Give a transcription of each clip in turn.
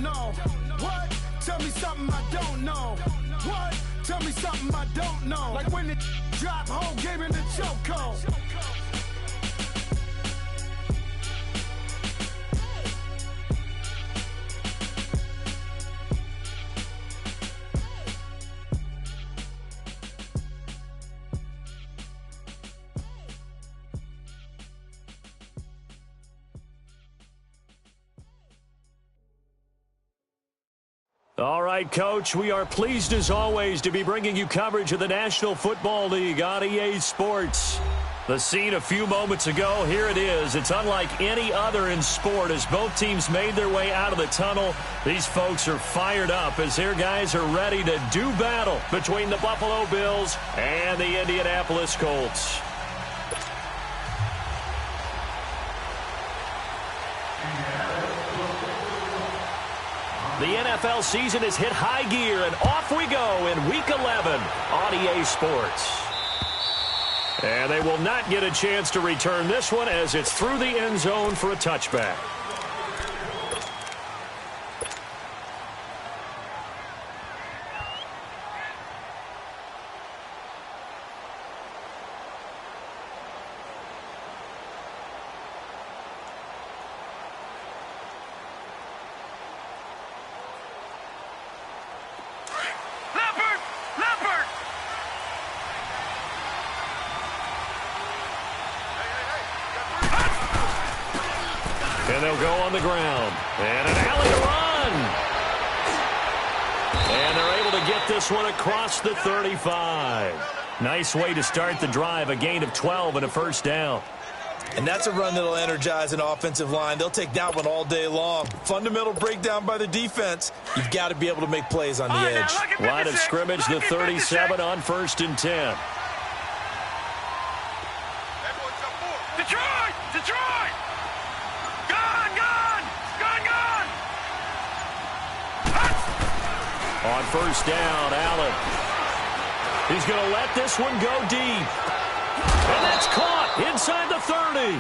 don't know. What? Tell me something I don't know. What? Tell me something I don't know. Like when it drop, whole game in the chokehold. All right, Coach, we are pleased as always to be bringing you coverage of the National Football League on EA Sports. The scene a few moments ago, here it is. It's unlike any other in sport as both teams made their way out of the tunnel. These folks are fired up as their guys are ready to do battle between the Buffalo Bills and the Indianapolis Colts. The NFL season has hit high gear, and off we go in Week 11 on EA Sports. And they will not get a chance to return this one as it's through the end zone for a touchback. And they'll go on the ground. And an alley to run. And they're able to get this one across the 35. Nice way to start the drive. A gain of 12 and a first down. And that's a run that'll energize an offensive line. They'll take that one all day long. Fundamental breakdown by the defense. You've got to be able to make plays on the edge. Line of scrimmage, the 37 on 1st and 10. Detroit! Detroit! Gone! Gone! Gone! Gone! On first down, Allen. He's going to let this one go deep. And that's caught inside the 30.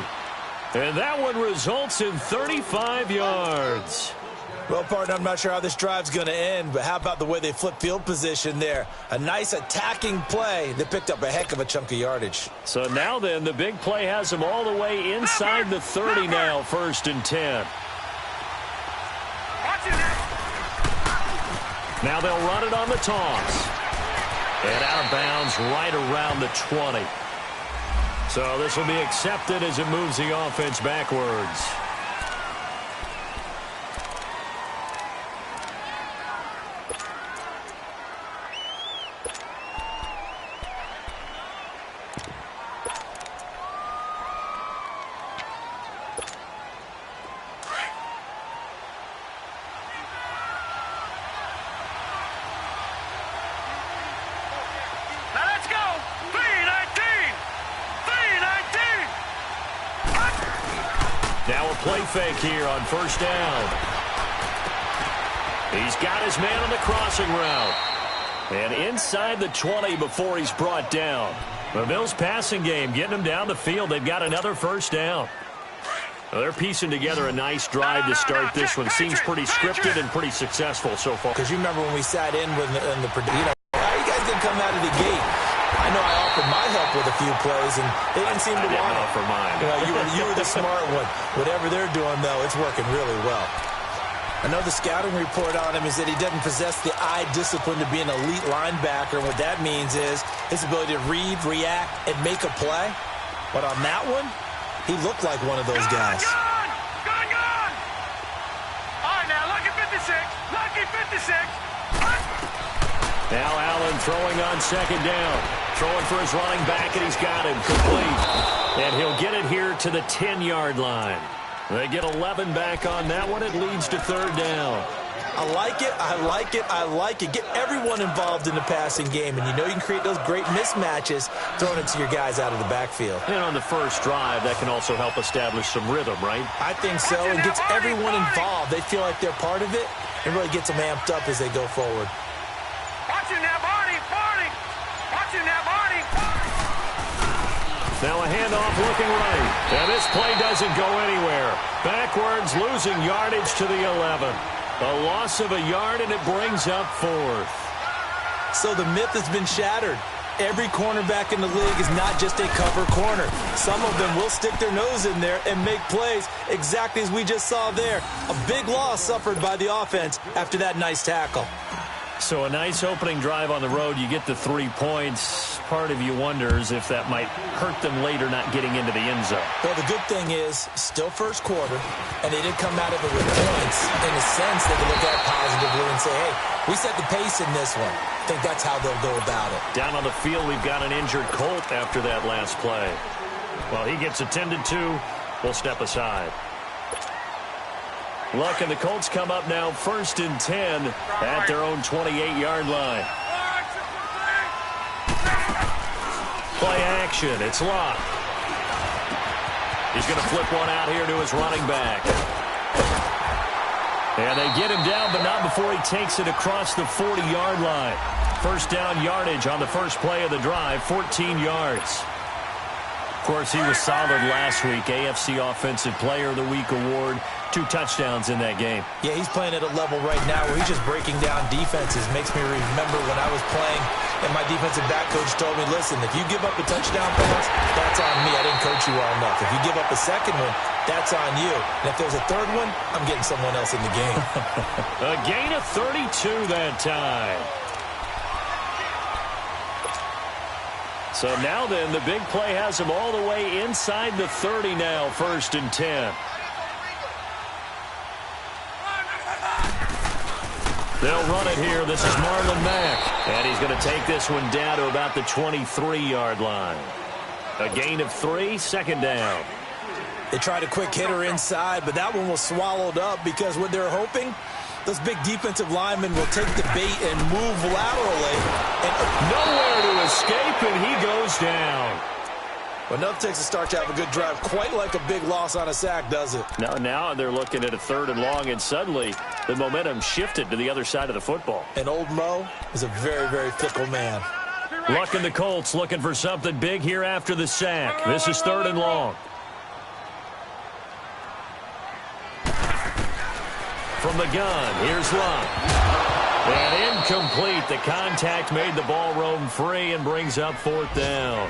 And that one results in 35 yards. Well, partner, I'm not sure how this drive's going to end, but how about the way they flip field position there? A nice attacking play. They picked up a heck of a chunk of yardage. So now then, the big play has them all the way inside the 30 now, 1st and 10. Now they'll run it on the toss. And out of bounds right around the 20. So this will be accepted as it moves the offense backwards. Now a play fake here on first down. He's got his man on the crossing route. And inside the 20 before he's brought down. The Bills passing game getting him down the field. They've got another first down. Well, they're piecing together a nice drive to start this one. Seems pretty scripted and pretty successful so far. Because you remember when we sat in with the prediction, how you guys didn't come out of the gate? I know I offered my help with a few plays, and they didn't seem to want it. Offer mine. You were the smart one. Whatever they're doing, though, it's working really well. I know the scouting report on him is that he doesn't possess the eye discipline to be an elite linebacker. What that means is his ability to read, react, and make a play. But on that one, he looked like one of those guys. Gone! All right, now, lucky 56. Lucky 56. Now Allen throwing on second down. Throwing for his running back, and he's got him complete. And he'll get it here to the 10-yard line. They get 11 back on that one. It leads to third down. I like it. I like it. I like it. Get everyone involved in the passing game, and you know you can create those great mismatches throwing it to your guys out of the backfield. And on the first drive, that can also help establish some rhythm, right? I think so. It gets everyone involved. They feel like they're part of it, and really gets them amped up as they go forward. Watching now, Barney. Watching now, Barney. Now a handoff looking right. And this play doesn't go anywhere. Backwards, losing yardage to the 11. A loss of a yard, and it brings up fourth. So the myth has been shattered. Every cornerback in the league is not just a cover corner. Some of them will stick their nose in there and make plays exactly as we just saw there. A big loss suffered by the offense after that nice tackle. So a nice opening drive on the road. You get the 3 points. Part of you wonders if that might hurt them later not getting into the end zone. Well, the good thing is, still first quarter, and they didn't come out of it with points. In a sense, they can look at it positively and say, hey, we set the pace in this one. I think that's how they'll go about it. Down on the field, we've got an injured Colt after that last play. Well, he gets attended to. We'll step aside. Luck and the Colts come up now 1st and 10 at their own 28-yard line. Play action. It's Luck. He's going to flip one out here to his running back. And they get him down, but not before he takes it across the 40-yard line. First down yardage on the first play of the drive, 14 yards. Of course, he was solid last week. AFC Offensive Player of the Week award. 2 touchdowns in that game. Yeah, he's playing at a level right now where he's just breaking down defenses. Makes me remember when I was playing and my defensive back coach told me, listen, if you give up a touchdown pass, that's on me. I didn't coach you well enough. If you give up a second one, that's on you. And if there's a third one, I'm getting someone else in the game. A gain of 32 that time. So now then, the big play has him all the way inside the 30 now, 1st and 10. They'll run it here. This is Marlon Mack. And he's going to take this one down to about the 23-yard line. A gain of 3, 2nd down. They tried a quick hitter inside, but that one was swallowed up because what they're hoping, those big defensive linemen will take the bait and move laterally. And nowhere to escape, and he goes down. Well, enough takes a start to have a good drive. Quite like a big loss on a sack, does it? Now they're looking at a 3rd and long, and suddenly the momentum shifted to the other side of the football. And old Mo is a very, very fickle man. Luck and the Colts looking for something big here after the sack. This is 3rd and long. From the gun, here's Luck. And incomplete. The contact made the ball roam free and brings up 4th down.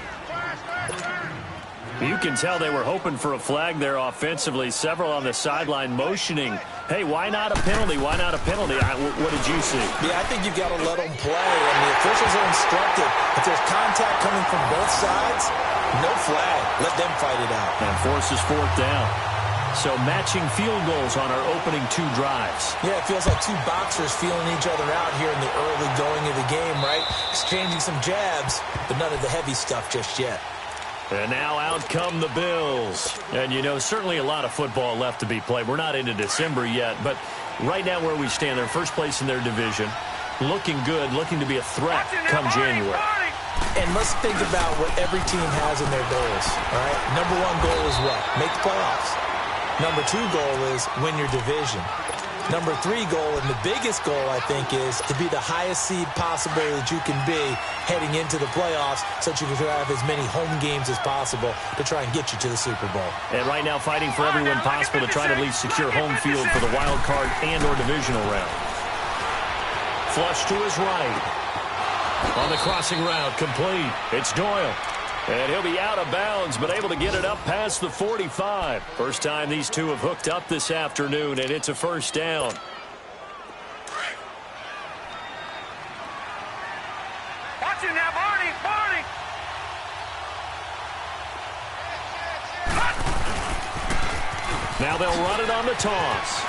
You can tell they were hoping for a flag there offensively. Several on the sideline motioning, hey, why not a penalty? Why not a penalty? What did you see? Yeah, I think you've got to let them play. And the officials are instructed, if there's contact coming from both sides, no flag. Let them fight it out. And forces 4th down. So matching field goals on our opening 2 drives. Yeah, it feels like 2 boxers feeling each other out here in the early going of the game, right? Exchanging some jabs, but none of the heavy stuff just yet. And now out come the Bills. And, you know, certainly a lot of football left to be played. We're not into December yet, but right now where we stand, they're first place in their division. Looking good, looking to be a threat come January. And let's think about what every team has in their goals, all right? Number 1 goal is what? Make the playoffs. Number 2 goal is win your division. Number 3 goal, and the biggest goal, I think, is to be the highest seed possible that you can be heading into the playoffs so that you can have as many home games as possible to try and get you to the Super Bowl. And right now fighting for everyone possible to try to at least secure home field for the wild card and or divisional round. Flush to his right. On the crossing route, complete. It's Doyle. And he'll be out of bounds, but able to get it up past the 45. First time these two have hooked up this afternoon, and it's a 1st down. Watch it now, Barney, Barney. Now they'll run it on the toss.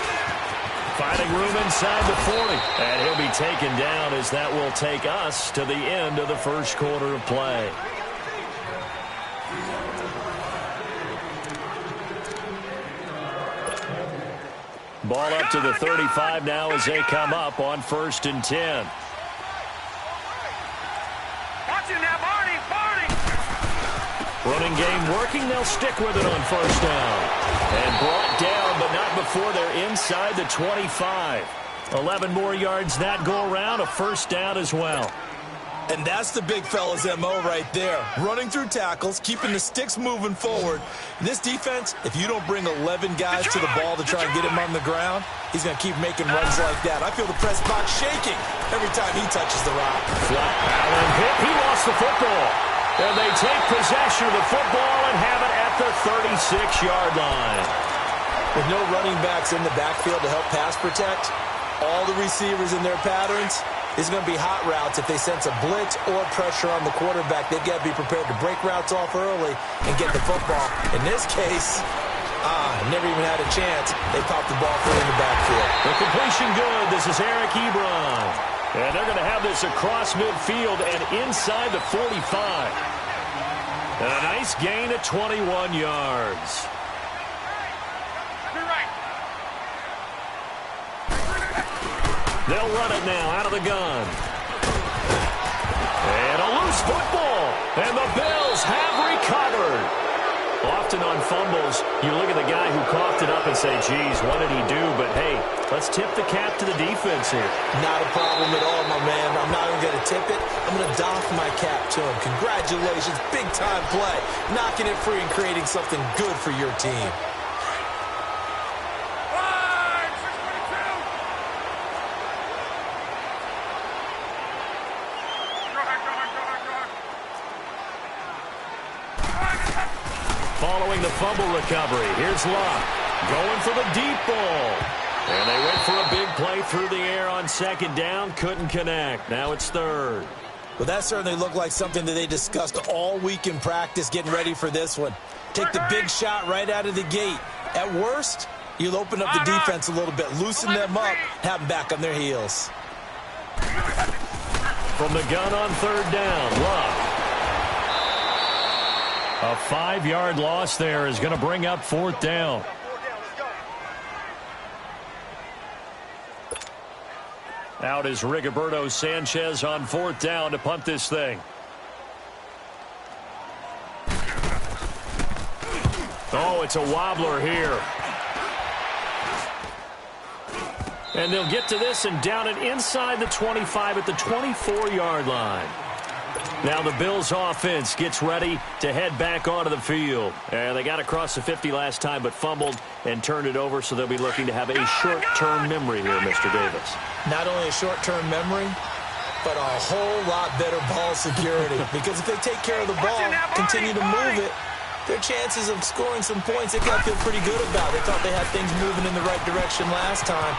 Finding room inside the 40. And he'll be taken down as that will take us to the end of the first quarter of play. Ball up to the 35 now as they come up on 1st and 10. Watch it now, Barney, Barney. Running game working. They'll stick with it on 1st down. And brought down, but not before they're inside the 25. 11 more yards that go around, a 1st down as well. And that's the big fella's MO right there. Running through tackles, keeping the sticks moving forward. This defense, if you don't bring 11 guys to the ball to try and get him on the ground, he's going to keep making runs like that. I feel the press box shaking every time he touches the rock. Flat Allen hit. He lost the football. And they take possession of the football and have it at the 36-yard line. With no running backs in the backfield to help pass protect, all the receivers in their patterns, it's going to be hot routes. If they sense a blitz or pressure on the quarterback, they've got to be prepared to break routes off early and get the football. In this case, never even had a chance. They popped the ball through in the backfield. The completion good. This is Eric Ebron. And they're going to have this across midfield and inside the 45. And a nice gain of 21 yards. They'll run it now out of the gun. And a loose football. And the Bills have recovered. Often on fumbles, you look at the guy who coughed it up and say, geez, what did he do? But, hey, let's tip the cap to the defense here. Not a problem at all, my man. I'm not even going to tip it. I'm going to doff my cap to him. Congratulations. Big-time play. Knocking it free and creating something good for your team. Following the fumble recovery, here's Luck going for the deep ball. And they went for a big play through the air on second down, couldn't connect. Now it's third. Well, that certainly looked like something that they discussed all week in practice, getting ready for this one. Take the big shot right out of the gate. At worst, you'll open up the defense a little bit, loosen them up, have them back on their heels. From the gun on third down, Luck. A 5-yard loss there is going to bring up fourth down. Out is Rigoberto Sanchez on fourth down to punt this thing. Oh, it's a wobbler here. And they'll get to this and down it inside the 25 at the 24-yard line. Now the Bills offense gets ready to head back onto the field. And they got across the 50 last time but fumbled and turned it over, so they'll be looking to have a short-term memory here, Mr. Davis. Not only a short-term memory, but a whole lot better ball security. Because if they take care of the ball, continue to move it, their chances of scoring some points, they got to feel pretty good about. They thought they had things moving in the right direction last time.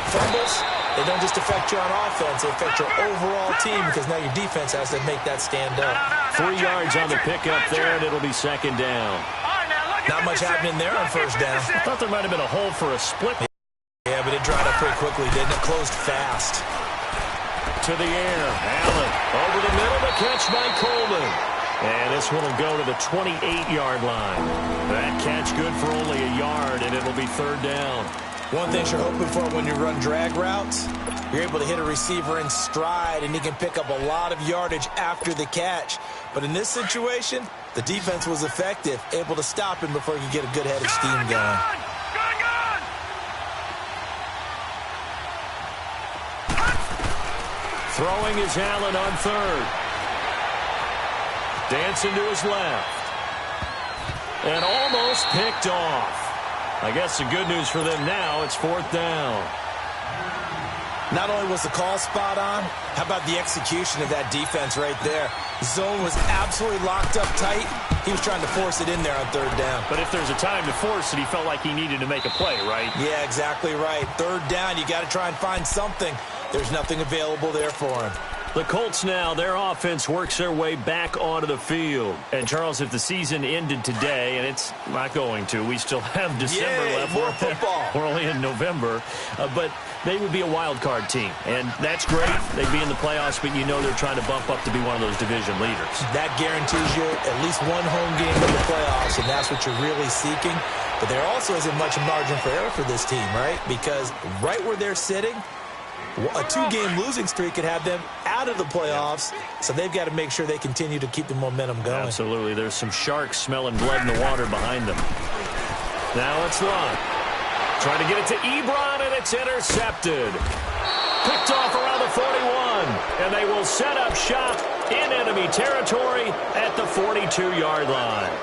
Fumbles, they don't just affect you on offense, they affect your overall team because now your defense has to make that stand up. 3 yards on the pickup there, and it'll be second down. Not much happening there on first down. I thought there might have been a hole for a split. Yeah, but it dried up pretty quickly, didn't it? Closed fast. To the air, Allen over the middle, the catch by Coleman. And this one will go to the 28-yard line. That catch good for only a yard, and it'll be third down. One thing you're hoping for when you run drag routes, you're able to hit a receiver in stride, and he can pick up a lot of yardage after the catch. But in this situation, the defense was effective, able to stop him before he could get a good head of steam going. Throwing is Allen on third. Dancing to his left. And almost picked off. I guess the good news for them now, it's fourth down. Not only was the call spot on, how about the execution of that defense right there? Zone was absolutely locked up tight. He was trying to force it in there on third down. But if there's a time to force it, he felt like he needed to make a play, right? Yeah, exactly right. Third down, you got to try and find something. There's nothing available there for him. The Colts now, their offense works their way back onto the field. And, Charles, if the season ended today, and it's not going to, we still have December left. More football. We're only in November. But they would be a wild card team. And that's great. They'd be in the playoffs, but you know they're trying to bump up to be one of those division leaders. That guarantees you at least one home game in the playoffs, and that's what you're really seeking. But there also isn't much margin for error for this team, right? Because right where they're sitting, a 2-game losing streak could have them out of the playoffs, so they've got to make sure they continue to keep the momentum going. Absolutely. There's some sharks smelling blood in the water behind them. Now it's Luck. Trying to get it to Ebron, and It's intercepted. Picked off around the 41. And they will set up shop in enemy territory at the 42-yard line.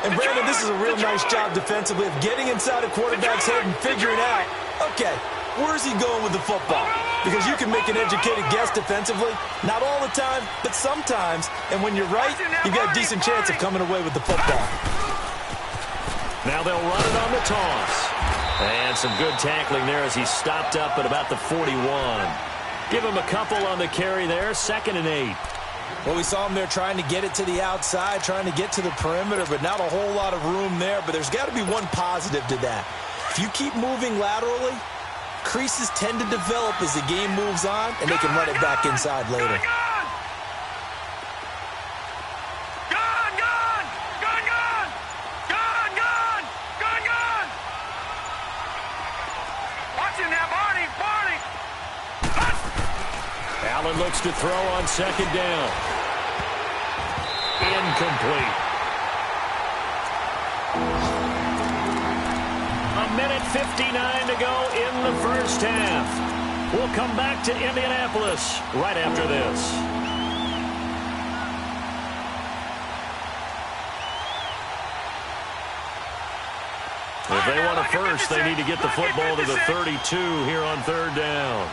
And, Brandon, this is a real nice job defensively of getting inside a quarterback's head and figuring out, okay, where's he going with the football? Because you can make an educated guess defensively. Not all the time, but sometimes. And when you're right, you've got a decent chance of coming away with the football. Now they'll run it on the toss. And some good tackling there as he stopped up at about the 41. Give him a couple on the carry there, 2nd and 8. Well, we saw him there trying to get it to the outside, trying to get to the perimeter, but not a whole lot of room there. But there's got to be one positive to that. If you keep moving laterally, creases tend to develop as the game moves on, and they can run it back inside later. Allen looks to throw on 2nd down. Incomplete. A minute 59 to go in the first half. We'll come back to Indianapolis right after this. If they want a first, they need to get the football to the 32 here on 3rd down.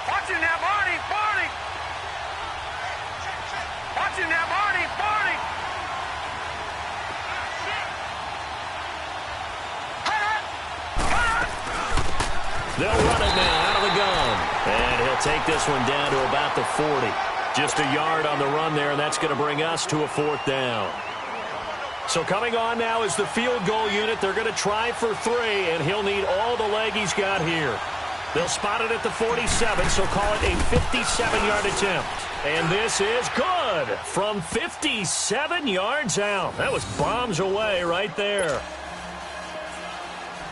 Watching that body, 40. Watching that body, 40. They'll run it now out of the gun. And he'll take this one down to about the 40. Just a yard on the run there, and that's going to bring us to a 4th down. So coming on now is the field goal unit. They're going to try for 3, and he'll need all the leg he's got here. They'll spot it at the 47, so call it a 57-yard attempt. And this is good from 57 yards out. That was bombs away right there.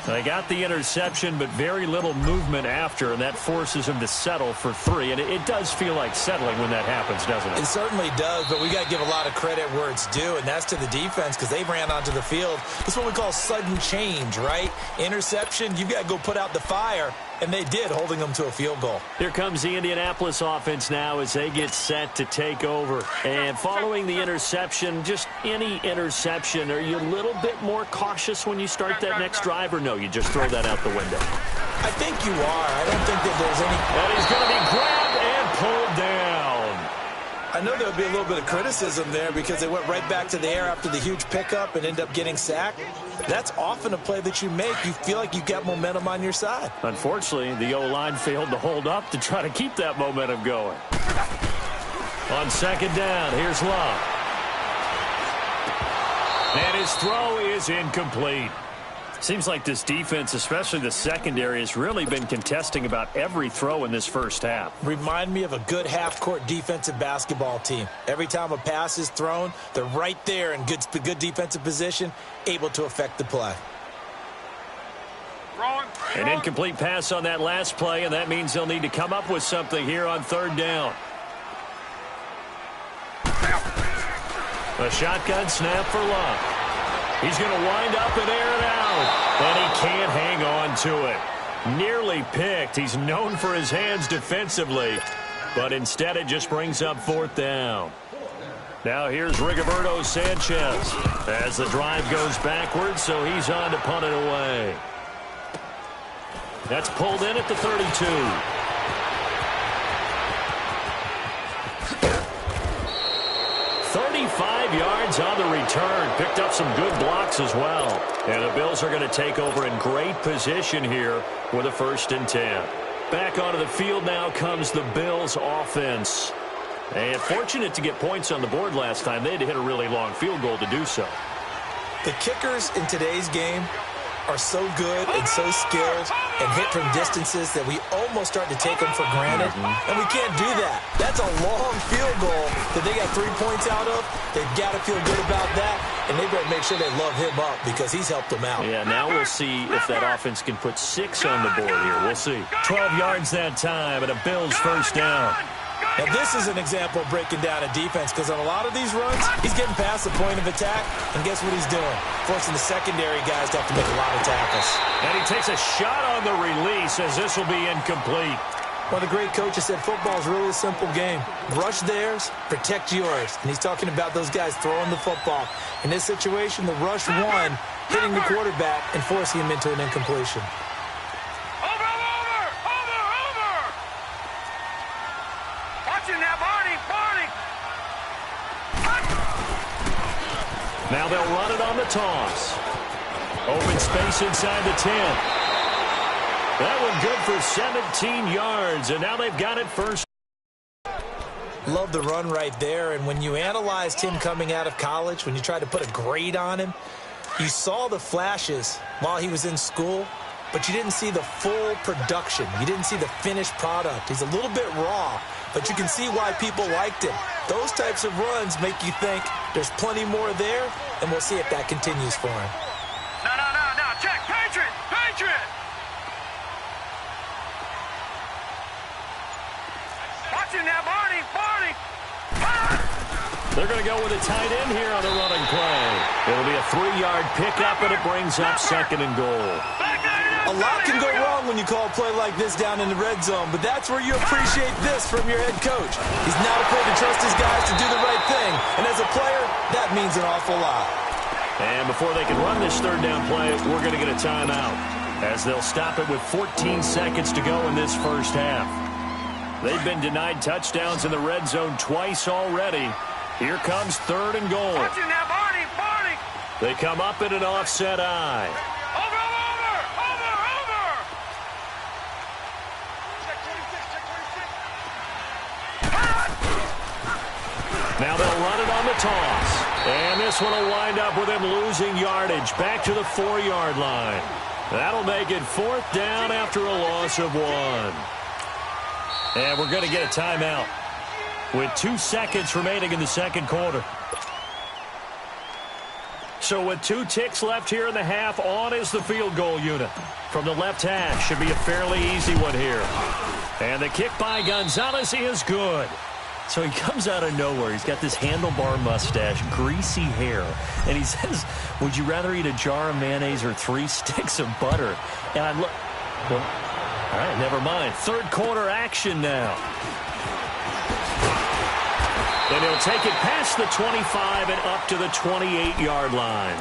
They got the interception, but very little movement after, and that forces him to settle for 3. And it does feel like settling when that happens, doesn't it? It certainly does, but we got to give a lot of credit where it's due, and that's to the defense because they ran onto the field. It's what we call sudden change, right? Interception, you've got to go put out the fire. And they did, holding them to a field goal. Here comes the Indianapolis offense now as they get set to take over. And following the interception, just any interception, are you a little bit more cautious when you start that next drive, or no, you just throw that out the window? I think you are. I don't think that there's any... And he's going to be grabbed and pulled down. I know there would be a little bit of criticism there because they went right back to the air after the huge pickup and end up getting sacked. That's often a play that you make. You feel like you've got momentum on your side. Unfortunately, the O-line failed to hold up to try to keep that momentum going. On 2nd down, here's Love. And his throw is incomplete. Seems like this defense, especially the secondary, has really been contesting about every throw in this first half. Remind me of a good half-court defensive basketball team. Every time a pass is thrown, they're right there in good defensive position, able to affect the play. An incomplete pass on that last play, and that means they'll need to come up with something here on 3rd down. A shotgun snap for Love. He's going to wind up and air it out, and he can't hang on to it. Nearly picked. He's known for his hands defensively, but instead it just brings up 4th down. Now here's Rigoberto Sanchez as the drive goes backwards, so he's on to punt it away. That's pulled in at the 32. Yards on the return. Picked up some good blocks as well. And the Bills are going to take over in great position here with a 1st and 10. Back onto the field now comes the Bills offense. And fortunate to get points on the board last time. They had to hit a really long field goal to do so. The kickers in today's game are so good and so skilled and hit from distances that we almost start to take them for granted. And we can't do that. That's a long field goal that they got 3 points out of. They've got to feel good about that, and they better make sure they love him up because he's helped them out. Yeah, now we'll see if that offense can put 6 on the board here. We'll see. 12 yards that time and a Bills 1st down. Now, this is an example of breaking down a defense because on a lot of these runs, he's getting past the point of attack, and guess what he's doing? Forcing the secondary guys to have to make a lot of tackles. And he takes a shot on the release as this will be incomplete. One of the great coaches said football is really a simple game. Rush theirs, protect yours. And he's talking about those guys throwing the football. In this situation, the rush one, hitting the quarterback and forcing him into an incompletion. Now they'll run it on the toss. Open space inside the 10. That one good for 17 yards, and now they've got it first. Love the run right there, and when you analyzed him coming out of college, when you tried to put a grade on him, you saw the flashes while he was in school, but you didn't see the full production. You didn't see the finished product. He's a little bit raw, but you can see why people liked him. Those types of runs make you think there's plenty more there, and we'll see if that continues for him. No. Check. Patriot. Watching now, Barney. They're going to go with a tight end here on the running play. It'll be a 3-yard pickup, and it brings up 2nd and goal. A lot can go wrong when you call a play like this down in the red zone, but that's where you appreciate this from your head coach. He's not afraid to trust his guys to do the right thing, and as a player, that means an awful lot. And before they can run this 3rd down play, we're going to get a timeout, as they'll stop it with 14 seconds to go in this first half. They've been denied touchdowns in the red zone twice already. Here comes 3rd and goal. Watching now, Barney. They come up in an offset eye. Over. Now they'll run it on the toss. And this one will wind up with him losing yardage back to the 4-yard line. That'll make it 4th down after a loss of 1. And we're going to get a timeout with 2 seconds remaining in the 2nd quarter. So with 2 ticks left here in the half, on is the field goal unit. From the left hash, should be a fairly easy one here. And the kick by Gonzalez is good. So he comes out of nowhere. He's got this handlebar mustache, greasy hair. And he says, would you rather eat a jar of mayonnaise or 3 sticks of butter? And I look, well, all right, never mind. 3rd quarter action now. And he'll take it past the 25 and up to the 28-yard line.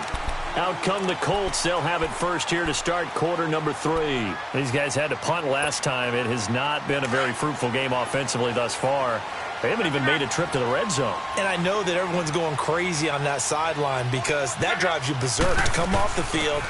Out come the Colts. They'll have it first here to start quarter number 3. These guys had to punt last time. It has not been a very fruitful game offensively thus far. They haven't even made a trip to the red zone. And I know that everyone's going crazy on that sideline because that drives you berserk to come off the field,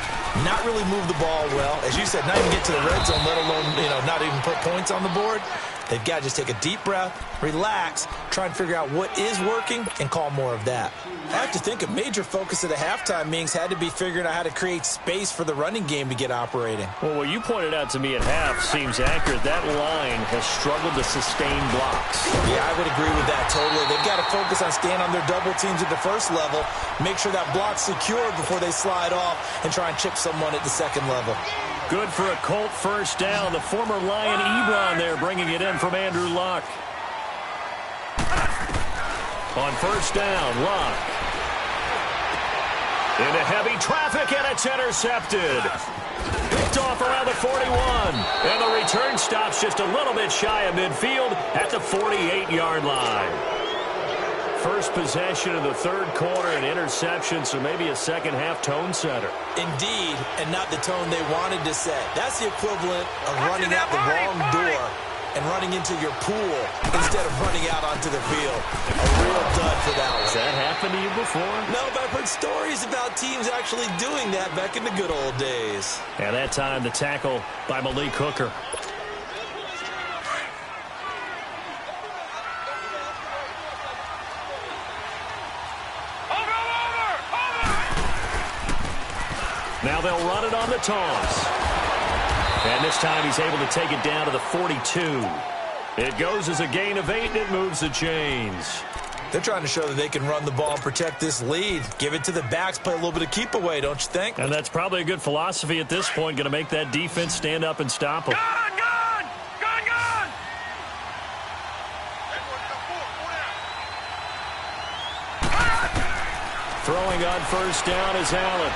not really move the ball well. As you said, not even get to the red zone, let alone, not even put points on the board. They've got to just take a deep breath, relax, try and figure out what is working, and call more of that. I have to think a major focus of the halftime meetings had to be figuring out how to create space for the running game to get operating. Well, what you pointed out to me at half seems accurate. That line has struggled to sustain blocks. Yeah, I would agree with that totally. They've got to focus on staying on their double teams at the first level, make sure that block's secure before they slide off, and try and chip someone at the second level. Good for a Colt first down. The former Lion Ebron there bringing it in from Andrew Luck. On first down, Luck. Into heavy traffic, and it's intercepted. Picked off around the 41. And the return stops just a little bit shy of midfield at the 48-yard line. First possession of the 3rd quarter, an interception, so maybe a second-half tone setter. Indeed, and not the tone they wanted to set. That's the equivalent of running out the wrong door and running into your pool instead of running out onto the field. A real dud for that one. Has that happened to you before? No, but I've heard stories about teams actually doing that back in the good old days. And that time, the tackle by Malik Hooker. Now they'll run it on the toss. And this time he's able to take it down to the 42. It goes as a gain of 8, and it moves the chains. They're trying to show that they can run the ball and protect this lead. Give it to the backs, play a little bit of keep away, don't you think? And that's probably a good philosophy at this point, going to make that defense stand up and stop them. Gone! Throwing on first down is Allen.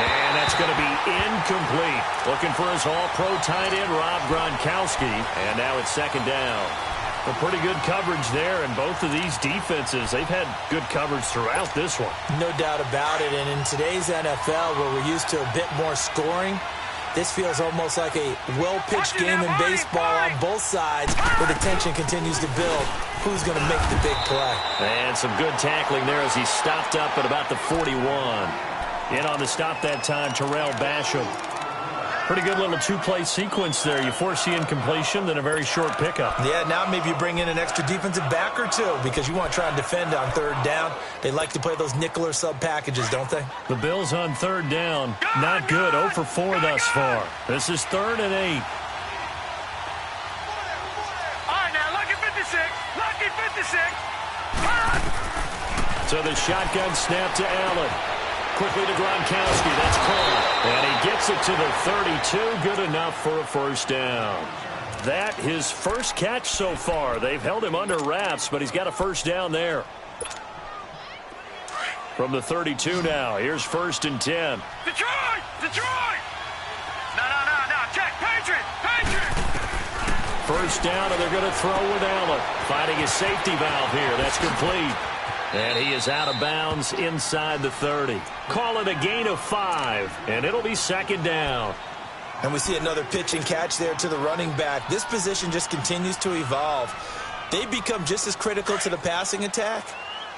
And that's going to be incomplete. Looking for his all-pro tight end, Rob Gronkowski. And now it's second down. A pretty good coverage there, and both of these defenses, they've had good coverage throughout this one. No doubt about it, and in today's NFL, where we're used to a bit more scoring, this feels almost like a well-pitched game in baseball on both sides, where the tension continues to build. Who's going to make the big play? And some good tackling there as he stopped up at about the 41. In on the stop that time, Terrell Basham. Pretty good little two-play sequence there. You force the incompletion, then a very short pickup. Yeah, now maybe you bring in an extra defensive back or two because you want to try and defend on third down. They like to play those nickel or sub packages, don't they? The Bills on third down. Not good. 0 for 4 thus far. This is 3rd and 8. All right, now, lucky 56. Lucky 56. So the shotgun snap to Allen. Quickly to Gronkowski. That's caught. And he gets it to the 32. Good enough for a first down. That his first catch so far. They've held him under wraps, but he's got a first down there. From the 32 now. Here's 1st and 10. Detroit! Detroit! No. Check. Patriot! First down, and they're going to throw with Allen. Finding his safety valve here. That's complete. And he is out of bounds inside the 30. Call it a gain of 5, and it'll be second down. And we see another pitch and catch there to the running back. This position just continues to evolve. They become just as critical to the passing attack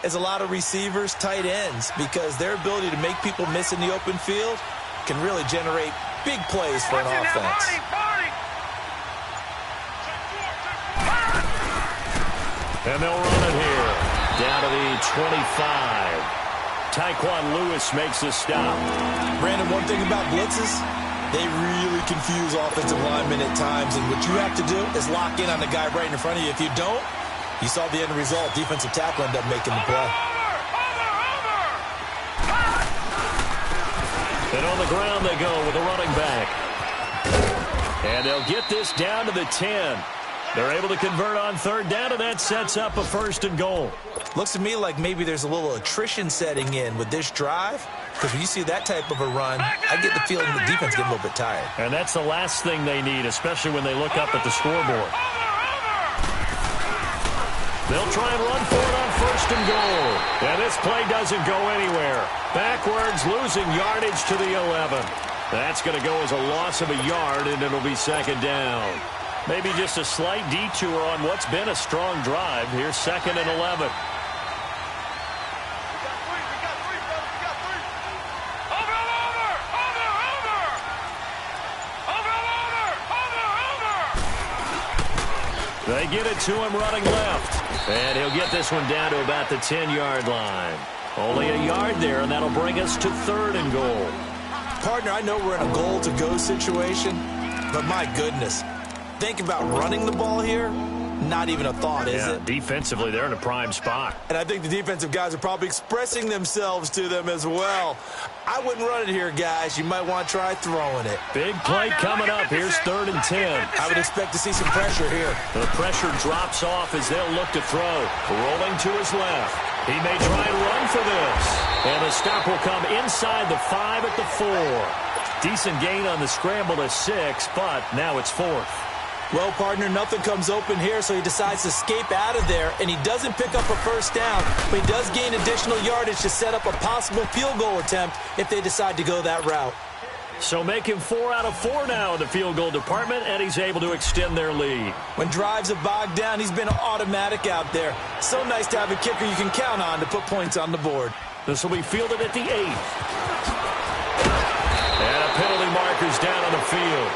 as a lot of receivers, tight ends, because their ability to make people miss in the open field can really generate big plays for an offense. And they'll run it here. Down to the 25. Tyquan Lewis makes the stop. Brandon, one thing about blitzes, they really confuse offensive linemen at times, and what you have to do is lock in on the guy right in front of you. If you don't, you saw the end result. Defensive tackle ended up making the play. And on the ground they go with a running back. And they'll get this down to the 10. They're able to convert on third down, and that sets up a 1st and goal. Looks to me like maybe there's a little attrition setting in with this drive, because when you see that type of a run, I get the feeling the defense getting a little bit tired. And that's the last thing they need, especially when they look up at the scoreboard. They'll try and run for it on 1st and goal. And this play doesn't go anywhere. Backwards, losing yardage to the 11. That's going to go as a loss of a yard, and it'll be second down. Maybe just a slight detour on what's been a strong drive. Here's 2nd and 11. They get it to him running left. And he'll get this one down to about the 10-yard line. Only a yard there, and that'll bring us to 3rd and goal. Partner, I know we're in a goal-to-go situation, but my goodness. Think about running the ball here, not even a thought, is it? Defensively, they're in a prime spot. And I think the defensive guys are probably expressing themselves to them as well. I wouldn't run it here, guys. You might want to try throwing it. Big play coming up. Here's 3rd and 10. I would expect to see some pressure here. The pressure drops off as they'll look to throw. Rolling to his left. He may try and run for this. And the stop will come inside the 5 at the 4. Decent gain on the scramble to 6, but now it's 4th. Well, partner, nothing comes open here, so he decides to escape out of there, and he doesn't pick up a first down, but he does gain additional yardage to set up a possible field goal attempt if they decide to go that route. So make him 4 out of 4 now in the field goal department, and he's able to extend their lead. When drives are bogged down, he's been automatic out there. So nice to have a kicker you can count on to put points on the board. This will be fielded at the 8th. And a penalty marker's down on the field.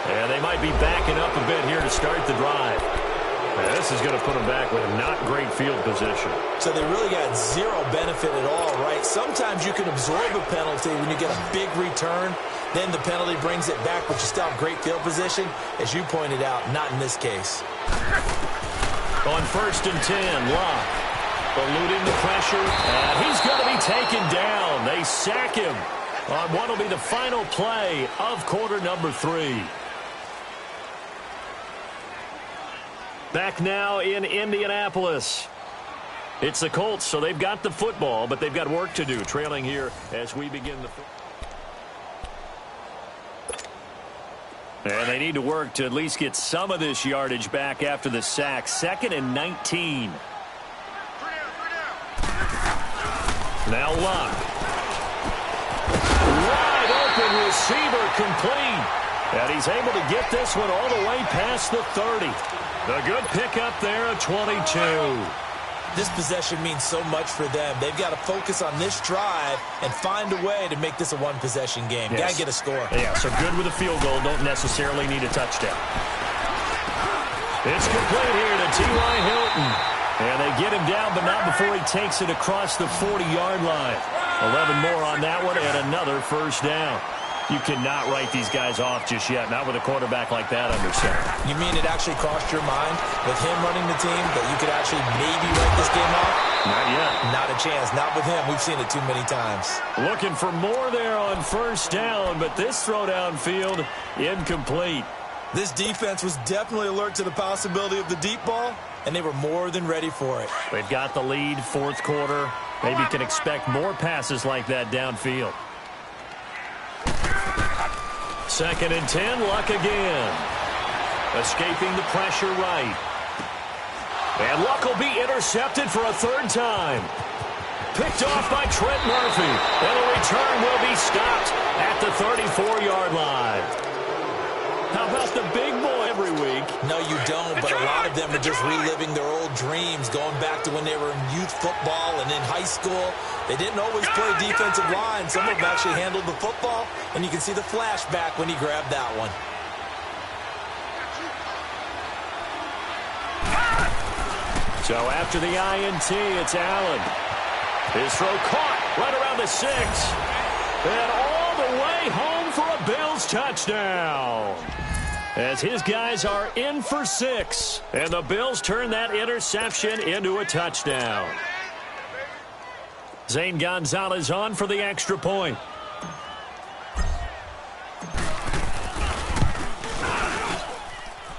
And they might be backing up a bit here to start the drive. And this is going to put them back with a not great field position. So they really got zero benefit at all, right? Sometimes you can absorb a penalty when you get a big return. Then the penalty brings it back, but you still have great field position. As you pointed out, not in this case. On 1st and 10, Locke eluding the pressure. And he's going to be taken down. They sack him on what will be the final play of quarter number 3. Back now in Indianapolis. It's the Colts, so they've got the football, but they've got work to do, trailing here as we begin the and they need to work to at least get some of this yardage back after the sack. 2nd and 19. Now Luck. Wide open receiver complete. And he's able to get this one all the way past the 30. A good pickup there at 22. This possession means so much for them. They've got to focus on this drive and find a way to make this a one-possession game. Yes. Got to get a score. Yeah, so good with a field goal. Don't necessarily need a touchdown. It's complete here to T.Y. Hilton. And they get him down, but not before he takes it across the 40-yard line. 11 more on that one and another first down. You cannot write these guys off just yet, not with a quarterback like that under center. You mean it actually crossed your mind with him running the team that you could actually maybe write this game off? Not yet. Not a chance. Not with him. We've seen it too many times. Looking for more there on first down, but this throw downfield incomplete. This defense was definitely alert to the possibility of the deep ball, and they were more than ready for it. They've got the lead, fourth quarter. Maybe can expect more passes like that downfield. 2nd and 10, Luck again. Escaping the pressure right. And Luck will be intercepted for a 3rd time. Picked off by Trent Murphy. And the return will be stopped at the 34-yard line. How about the big boy every week? No, you don't, but a lot of them are just reliving their old dreams, going back to when they were in youth football and in high school. They didn't always play defensive line. Some of them actually handled the football, and you can see the flashback when he grabbed that one. So after the INT, it's Allen. His throw caught right around the 6. And all the way home for a Bills touchdown. As his guys are in for 6. And the Bills turn that interception into a touchdown. Zane Gonzalez on for the extra point.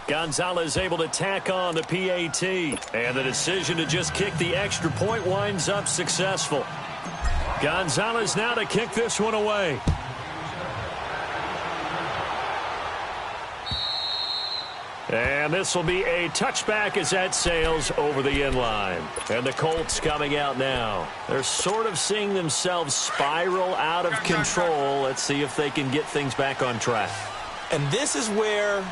Gonzalez able to tack on the PAT. And the decision to just kick the extra point winds up successful. Gonzalez now to kick this one away. And this will be a touchback as that sails over the inline. And the Colts coming out now. They're sort of seeing themselves spiral out of control. Let's see if they can get things back on track. And this is where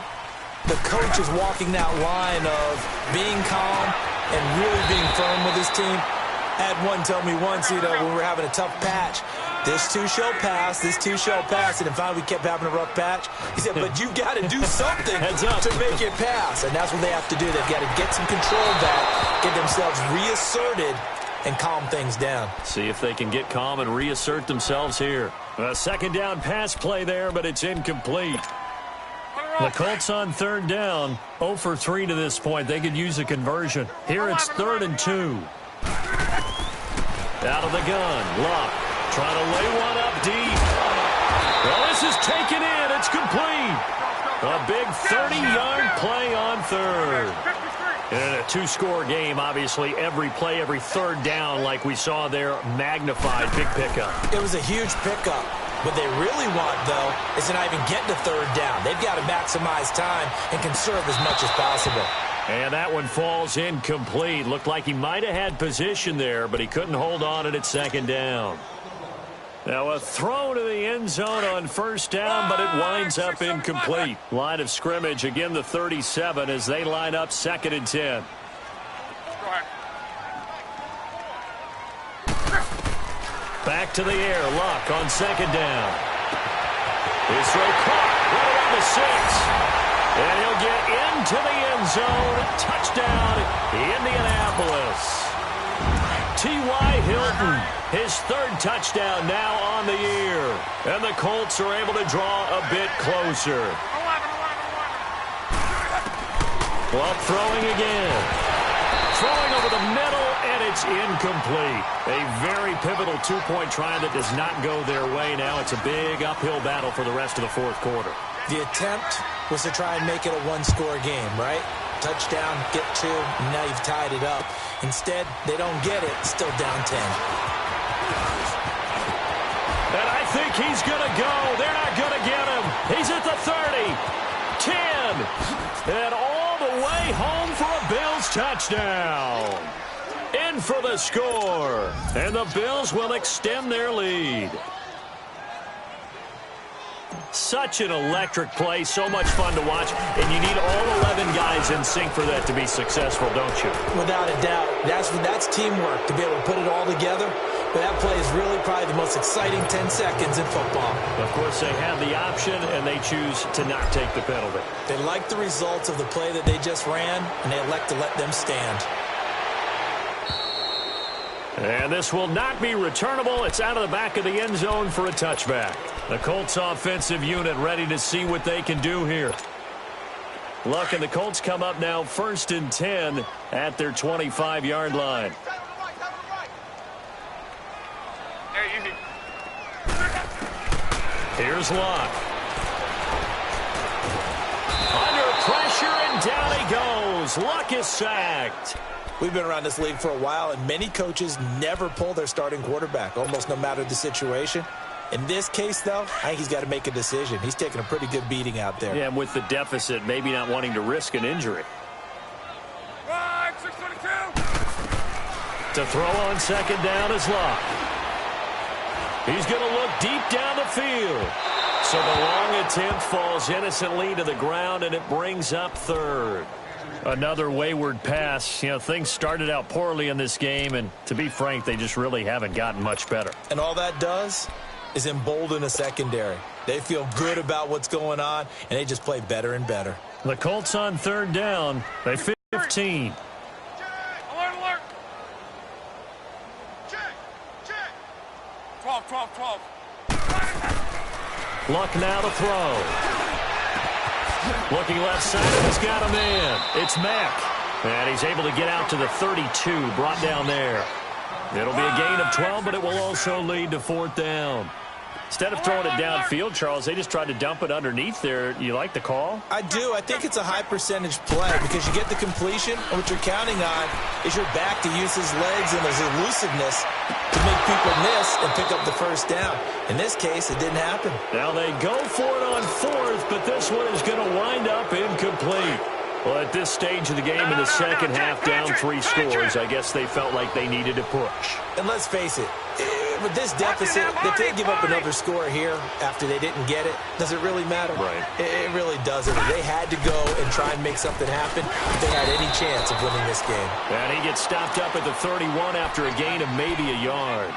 the coach is walking that line of being calm and really being firm with his team. I had one tell me once, when we were having a tough patch, this too shall pass, this too shall pass, and finally we kept having a rough patch. He said, but you've got to do something to make it pass, and that's what they have to do. They've got to get some control back, get themselves reasserted, and calm things down. See if they can get calm and reassert themselves here. A 2nd down pass play there, but it's incomplete. The Colts on 3rd down, 0 for 3 to this point. They could use a conversion. Here it's 3rd and 2. Out of the gun, Luck trying to lay one up deep. Well, this is taken in. It's complete. A big 30-yard play on 3rd. And in a 2-score game, obviously, every play, every 3rd down, like we saw there, magnified big pickup. It was a huge pickup. What they really want, though, is to not even get to 3rd down. They've got to maximize time and conserve as much as possible. And that one falls incomplete. Looked like he might have had position there, but he couldn't hold on at 2nd down. Now a throw to the end zone on 1st down, but it winds up incomplete. Line of scrimmage, again the 37 as they line up 2nd and 10. Back to the air, Luck on 2nd down. His throw caught right around the 6. And he'll get into the end zone. Touchdown, Indianapolis. T.Y. Hilton, his 3rd touchdown now on the year. And the Colts are able to draw a bit closer. Luck throwing again. Throwing over the middle, and it's incomplete. A very pivotal 2-point try that does not go their way. Now it's a big uphill battle for the rest of the 4th quarter. The attempt was to try and make it a 1-score game, right? touchdown, get 2, and now you've tied it up. Instead, they don't get it, still down 10. And I think he's going to go. They're not going to get him. He's at the 30, 10, and all the way home for a Bills touchdown. In for the score, and the Bills will extend their lead. Such an electric play, so much fun to watch, and you need all 11 guys in sync for that to be successful, don't you? Without a doubt. That's teamwork, to be able to put it all together. But that play is really probably the most exciting 10 seconds in football. Of course, they have the option, and they choose to not take the penalty. They like the results of the play that they just ran, and they elect to let them stand. And this will not be returnable. It's out of the back of the end zone for a touchback. The Colts offensive unit ready to see what they can do here. Look, and the Colts come up now 1st and 10 at their 25-yard line. Here's Luck. Under pressure, and down he goes. Luck is sacked. We've been around this league for a while, and many coaches never pull their starting quarterback, almost no matter the situation. In this case, though, I think he's got to make a decision. He's taking a pretty good beating out there. Yeah, and with the deficit, maybe not wanting to risk an injury. To throw on 2nd down is Luck. He's going to look deep down the field. So the long attempt falls innocently to the ground, and it brings up 3rd. Another wayward pass. You know, things started out poorly in this game, and to be frank, they just really haven't gotten much better. And all that does is embolden a secondary. They feel good about what's going on, and they just play better and better. The Colts on 3rd down. They 15. Alert. 12. Luck now to throw. Looking left side, he's got a man. It's Mack. And he's able to get out to the 32, brought down there. It'll be a gain of 12, but it will also lead to 4th down. Instead of throwing it downfield, Charles, they just tried to dump it underneath there. You like the call? I do. I think it's a high-percentage play because you get the completion, and what you're counting on is your back to use his legs and his elusiveness to make people miss and pick up the 1st down. In this case, it didn't happen. Now they go for it on 4th, but this one is going to wind up incomplete. Well, at this stage of the game in the second half, down 3 scores, I guess they felt like they needed to push. And let's face it, with this deficit, if they give up another score here after they didn't get it, does it really matter? Right. It really doesn't. They had to go and try and make something happen if they had any chance of winning this game. And he gets stopped up at the 31 after a gain of maybe a yard.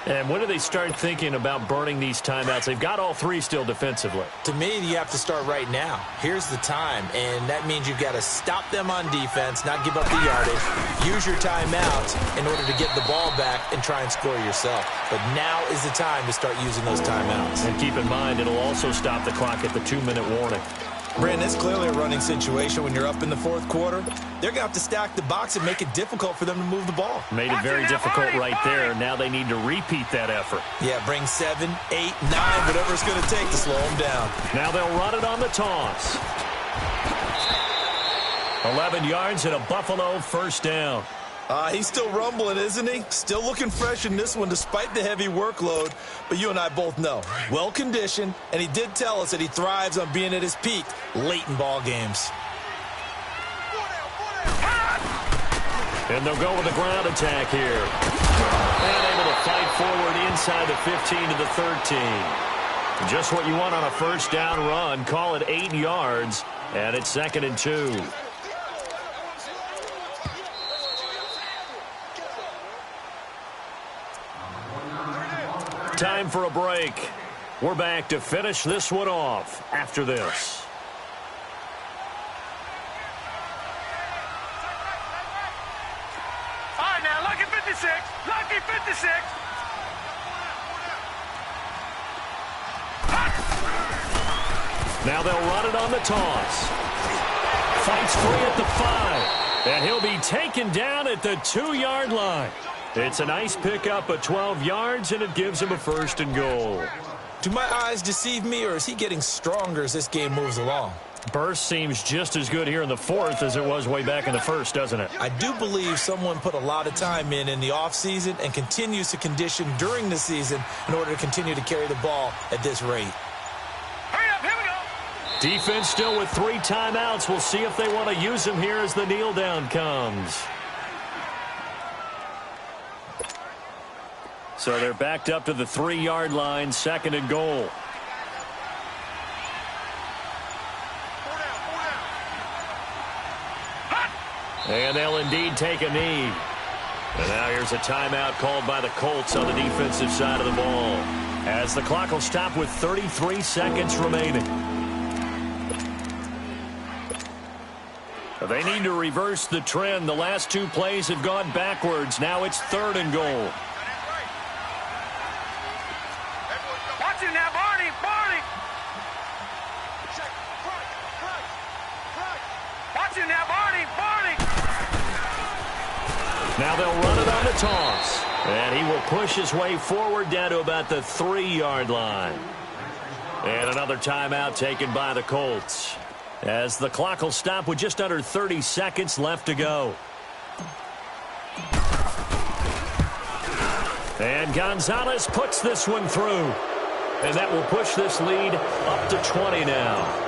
And when do they start thinking about burning these timeouts? They've got all 3 still defensively. To me, you have to start right now. Here's the time, and that means you've got to stop them on defense, not give up the yardage, use your timeouts in order to get the ball back and try and score yourself. But now is the time to start using those timeouts. And keep in mind, it'll also stop the clock at the 2-minute warning. Brandon, it's clearly a running situation when you're up in the 4th quarter. They're going to have to stack the box and make it difficult for them to move the ball. Made it very difficult right there. Now they need to repeat that effort. Yeah, bring 7, 8, 9, whatever it's going to take to slow them down. Now they'll run it on the toss. 11 yards and a Buffalo 1st down. He's still rumbling, isn't he? Still looking fresh in this one despite the heavy workload. But you and I both know, well-conditioned, and he did tell us that he thrives on being at his peak late in ball games. And they'll go with a ground attack here. And able to fight forward inside the 15 to the 13. Just what you want on a 1st down run. Call it 8 yards, and it's 2nd and 2. Time for a break. We're back to finish this one off after this. All right, now, lucky 56. Lucky 56. Now they'll run it on the toss. Fights free at the 5. And he'll be taken down at the 2-yard line. It's a nice pickup of 12 yards, and it gives him a 1st and goal. Do my eyes deceive me, or is he getting stronger as this game moves along? Burst seems just as good here in the fourth as it was way back in the first, doesn't it? I do believe someone put a lot of time in the offseason and continues to condition during the season in order to continue to carry the ball at this rate. Hurry up, here we go. Defense still with 3 timeouts. We'll see if they want to use them here as the kneel down comes. So they're backed up to the 3-yard line, 2nd and goal. And they'll indeed take a knee. And now here's a timeout called by the Colts on the defensive side of the ball, as the clock will stop with 33 seconds remaining. They need to reverse the trend. The last 2 plays have gone backwards. Now it's 3rd and goal. Watch it now, Barney, Barney. Watch it now, Barney, Barney. Now they'll run it on the toss. And he will push his way forward down to about the 3-yard line. And another timeout taken by the Colts, as the clock will stop with just under 30 seconds left to go. And Gonzalez puts this one through. And that will push this lead up to 20 now.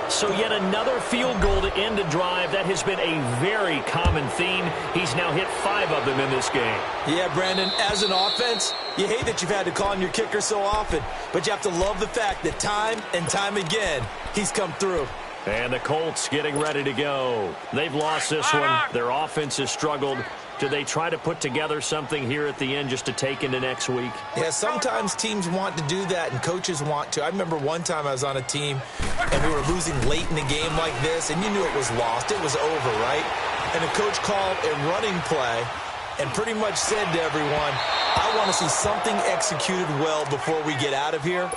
So yet another field goal to end a drive. That has been a very common theme. He's now hit 5 of them in this game. Yeah, Brandon, as an offense, you hate that you've had to call on your kicker so often, but you have to love the fact that time and time again, he's come through. And the Colts getting ready to go. They've lost this one. Their offense has struggled. Do they try to put together something here at the end just to take into next week? Yeah, sometimes teams want to do that and coaches want to. I remember one time I was on a team and we were losing late in the game like this, and you knew it was lost. It was over, right? And the coach called a running play and pretty much said to everyone, I want to see something executed well before we get out of here.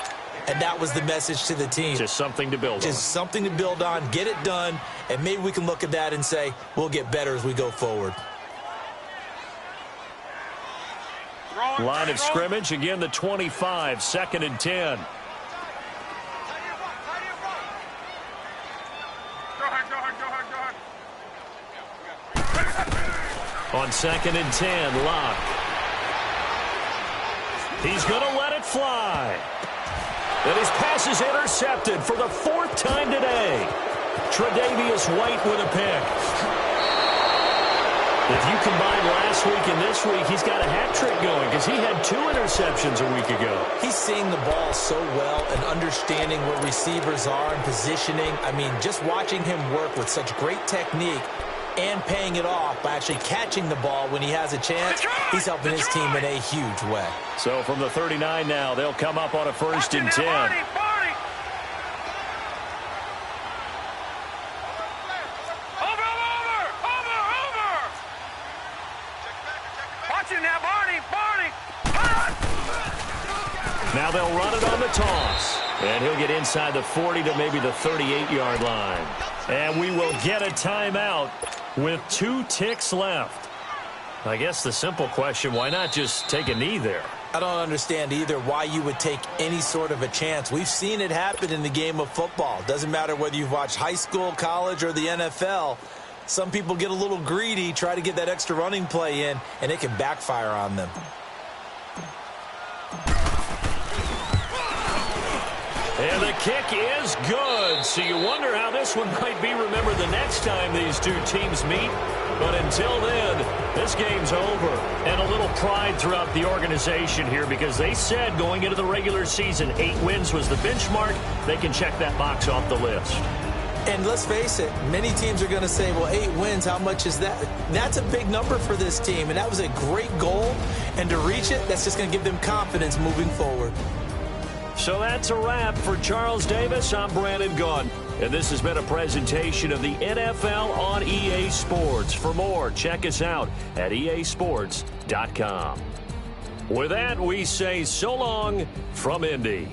And that was the message to the team. Just something to build on. Just something to build on, get it done, and maybe we can look at that and say, we'll get better as we go forward. Line of scrimmage, again the 25, 2nd and 10. On 2nd and 10, Locke. He's going to let it fly. And his pass is intercepted for the 4th time today. Tre'Davious White with a pick. If you combine last week and this week, he's got a hat trick going because he had 2 interceptions a week ago. He's seeing the ball so well and understanding where receivers are and positioning. I mean, just watching him work with such great technique and paying it off by actually catching the ball when he has a chance, he's helping his team in a huge way. So from the 39 now, they'll come up on a 1st and 10. Now they'll run it on the toss. And he'll get inside the 40 to maybe the 38-yard line. And we will get a timeout with 2 ticks left. I guess the simple question, why not just take a knee there? I don't understand either why you would take any sort of a chance. We've seen it happen in the game of football. Doesn't matter whether you've watched high school, college, or the NFL. Some people get a little greedy, try to get that extra running play in, and it can backfire on them. And the kick is good. So you wonder how this one might be remembered the next time these 2 teams meet. But until then, this game's over. And a little pride throughout the organization here, because they said going into the regular season, 8 wins was the benchmark. They can check that box off the list. And let's face it, many teams are going to say, well, 8 wins, how much is that? That's a big number for this team, and that was a great goal. And to reach it, that's just going to give them confidence moving forward. So that's a wrap for Charles Davis. I'm Brandon Gaudin, and this has been a presentation of the NFL on EA Sports. For more, check us out at easports.com. With that, we say so long from Indy.